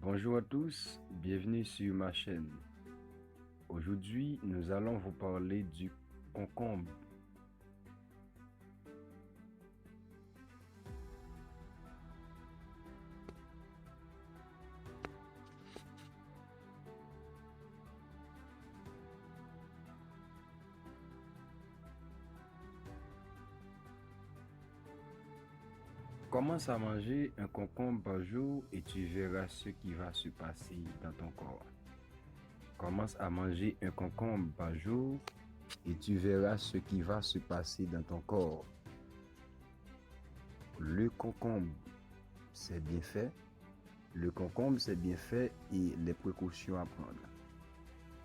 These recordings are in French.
Bonjour à tous, bienvenue sur ma chaîne. Aujourd'hui, nous allons vous parler du concombre. Commence à manger un concombre par jour et tu verras ce qui va se passer dans ton corps. Commence à manger un concombre par jour et tu verras ce qui va se passer dans ton corps. Le concombre, c'est bien fait. Le concombre, c'est bien fait et les précautions à prendre.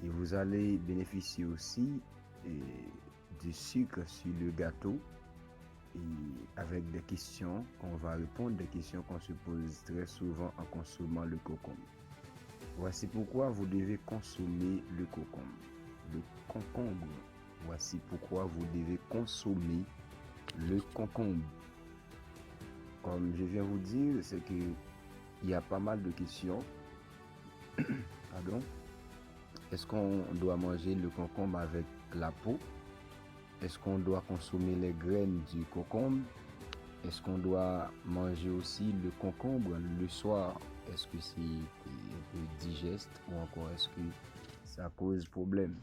Et vous allez bénéficier aussi du sucre sur le gâteau et avec des questions qu'on va répondre, des questions qu'on se pose très souvent en consommant le concombre. Voici pourquoi vous devez consommer le concombre. Le concombre. Voici pourquoi vous devez consommer le concombre. Comme je viens vous dire, c'est que il y a pas mal de questions. Pardon. Est-ce qu'on doit manger le concombre avec la peau? Est-ce qu'on doit consommer les graines du concombre? Est-ce qu'on doit manger aussi le concombre le soir? Est-ce que c'est un peu digeste ou encore est-ce que ça cause problème?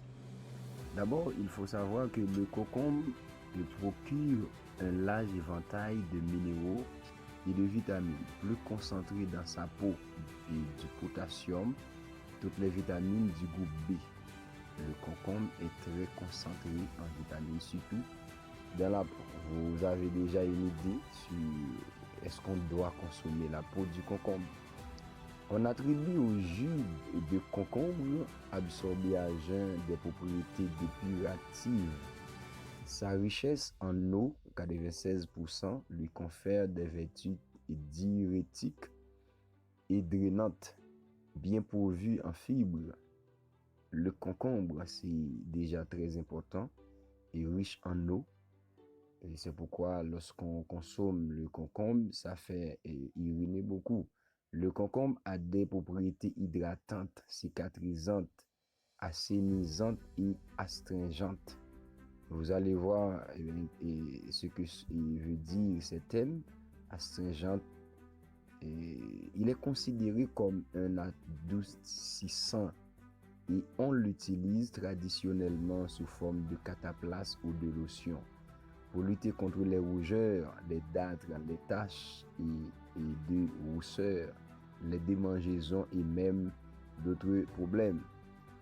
D'abord, il faut savoir que le concombre procure un large éventail de minéraux et de vitamines, plus concentrés dans sa peau et du potassium, toutes les vitamines du groupe B. Le concombre est très concentré en vitamines, surtout dans la peau. Vous avez déjà une idée sur est-ce qu'on doit consommer la peau du concombre. On attribue au jus de concombre absorbé à jeun des propriétés dépuratives. Sa richesse en eau, 96%, lui confère des vertus diurétiques et drainantes, bien pourvues en fibres. Le concombre, c'est déjà très important et riche en eau. Et c'est pourquoi lorsqu'on consomme le concombre, ça fait uriner beaucoup. Le concombre a des propriétés hydratantes, cicatrisantes, assainisantes et astringentes. Vous allez voir ce que il veut dire ces thèmes astringente. Il est considéré comme un adoucissant et on l'utilise traditionnellement sous forme de cataplasme ou de lotion pour lutter contre les rougeurs, les dartres, les taches et de rousseur, les démangeaisons et même d'autres problèmes.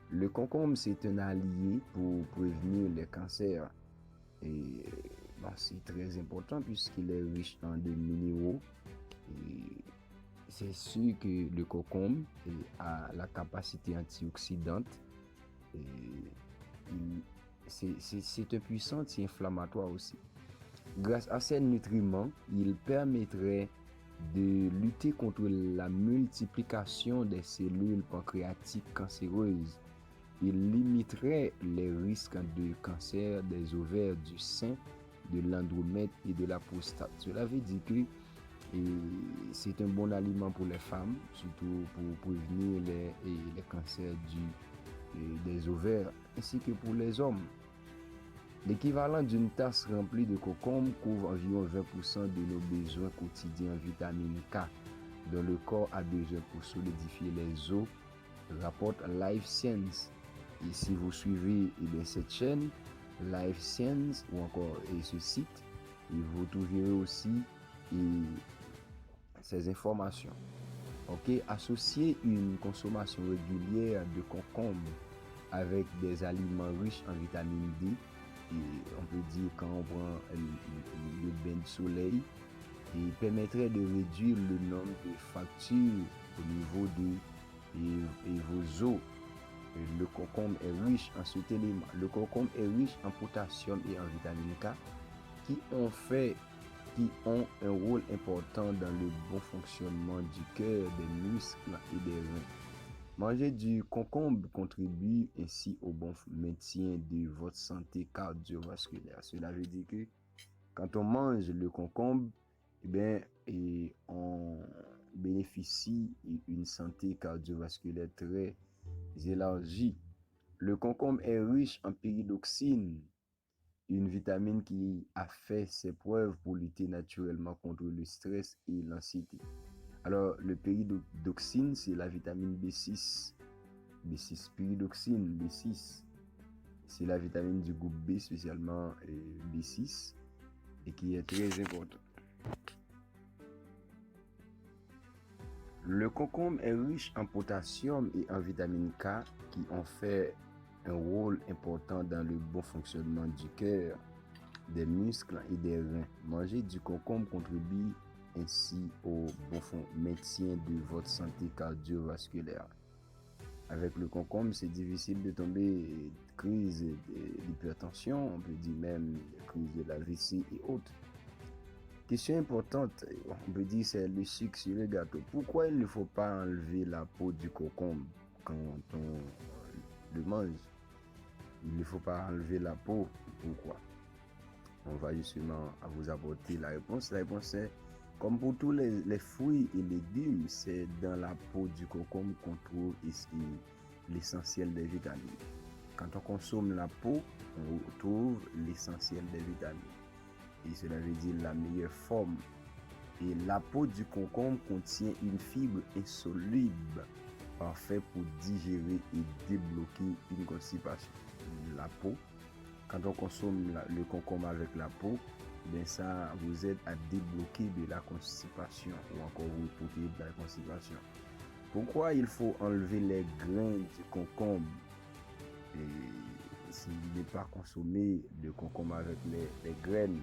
Le concombre, c'est un allié pour prévenir les cancers. Et c'est très important puisqu'il est riche en des minéraux. Et c'est sûr que le concombre a la capacité antioxydante. Et c'est un puissant anti-inflammatoire aussi. Grâce à ces nutriments, il permettrait de lutter contre la multiplication des cellules pancréatiques cancéreuses. Il limiterait les risques de cancer des ovaires, du sein, de l'endomètre et de la prostate. Cela veut dire que c'est un bon aliment pour les femmes, surtout pour prévenir les cancers des ovaires, ainsi que pour les hommes. L'équivalent d'une tasse remplie de concombre couvre environ 20% de nos besoins quotidiens en vitamine K, dont le corps a besoin pour solidifier les os, rapporte Life Science. Et si vous suivez cette chaîne, Life Science, ou encore ce site, vous trouverez aussi ces informations. Associer une consommation régulière de concombre avec des aliments riches en vitamine D, et on peut dire quand on prend le bain de soleil, et permettrait de réduire le nombre de fractures au niveau de vos os. Le concombre est riche en cet élément. Le concombre est riche en potassium et en vitamine K qui ont un rôle important dans le bon fonctionnement du cœur, des muscles et des reins. Manger du concombre contribue ainsi au bon maintien de votre santé cardiovasculaire. Cela veut dire que quand on mange le concombre, on bénéficie d'une santé cardiovasculaire très élargie. Le concombre est riche en pyridoxine, une vitamine qui a fait ses preuves pour lutter naturellement contre le stress et l'anxiété. Alors, le pyridoxine, c'est la vitamine B6. B6, pyridoxine, B6. C'est la vitamine du groupe B, spécialement B6, et qui est très importante. Le concombre est riche en potassium et en vitamine K qui ont fait un rôle important dans le bon fonctionnement du cœur, des muscles et des reins. Manger du concombre contribue ainsi au bon maintien de votre santé cardiovasculaire. Avec le concombre, c'est difficile de tomber crise d'hypertension, on peut dire même crise de l'AVC et autres. Question importante, on peut dire, c'est le sucre sur le gâteau. Pourquoi il ne faut pas enlever la peau du concombre quand on le mange? Il ne faut pas enlever la peau. Pourquoi? On va justement vous apporter la réponse. La réponse est, comme pour tous les fruits et légumes, c'est dans la peau du concombre qu'on trouve l'essentiel des vitamines. Quand on consomme la peau, on trouve l'essentiel des vitamines. Et cela veut dire la meilleure forme. Et la peau du concombre contient une fibre insoluble, parfait pour digérer et débloquer une constipation. La peau, quand on consomme le concombre avec la peau, bien ça vous aide à débloquer de la constipation ou encore vous protéger de la constipation. Pourquoi il faut enlever les grains du concombre? Et s'il n'est pas consommé le concombre avec les graines,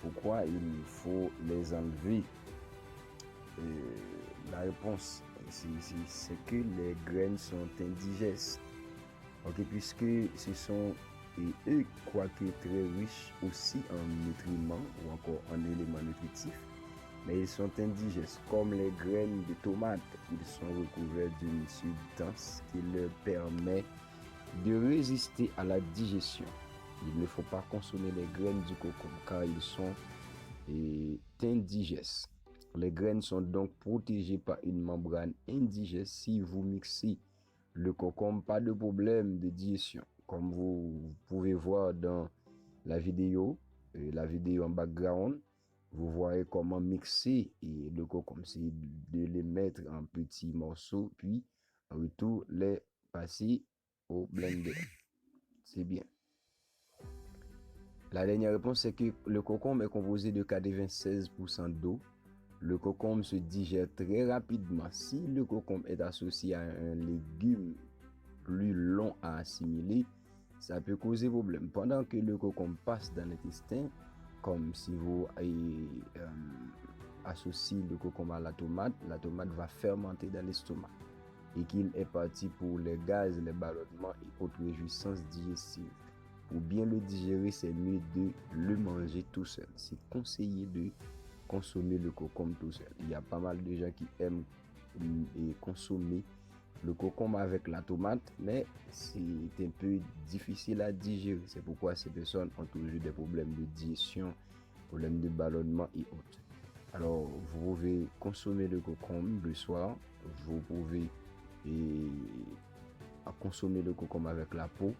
pourquoi il faut les enlever? La réponse, c'est que les graines sont indigestes. Ok, puisque ce sont eux, quoique très riches aussi en nutriments ou encore en éléments nutritifs, mais ils sont indigestes. Comme les graines de tomates, ils sont recouverts d'une substance qui leur permet de résister à la digestion. Il ne faut pas consommer les graines du concombre car ils sont indigestes. Les graines sont donc protégées par une membrane indigeste. Si vous mixez le concombre, pas de problème de digestion. Comme vous pouvez voir dans la vidéo en background, vous voyez comment mixer le concombre. C'est de les mettre en petits morceaux, puis en retour les passer au blender. C'est bien. La dernière réponse, c'est que le concombre est composé de 96% d'eau. Le concombre se digère très rapidement. Si le concombre est associé à un légume plus long à assimiler, ça peut causer problème. Pendant que le concombre passe dans l'intestin, comme si vous associez le concombre à la tomate va fermenter dans l'estomac et qu'il est parti pour les gaz, les ballonnements et autres réjouissances digestives. Pour bien le digérer, c'est mieux de le manger tout seul. C'est conseillé de consommer le concombre tout seul. Il y a pas mal de gens qui aiment consommer le concombre avec la tomate, mais c'est un peu difficile à digérer. C'est pourquoi ces personnes ont toujours des problèmes de digestion, problèmes de ballonnement et autres. Alors, vous pouvez consommer le concombre le soir. Vous pouvez consommer le concombre avec la peau.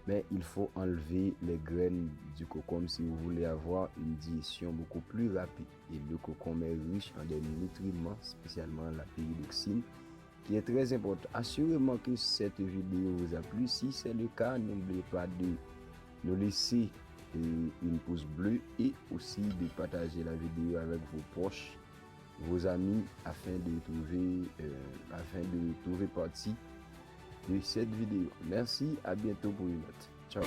Mais il faut enlever les graines du concombre si vous voulez avoir une digestion beaucoup plus rapide. Et le concombre est riche en des nutriments, spécialement la pyridoxine, qui est très important. Assurément que cette vidéo vous a plu. Si c'est le cas, n'oubliez pas de nous laisser une pouce bleue et aussi de partager la vidéo avec vos proches, vos amis, afin de trouver partie de cette vidéo. Merci, à bientôt pour une autre. Ciao.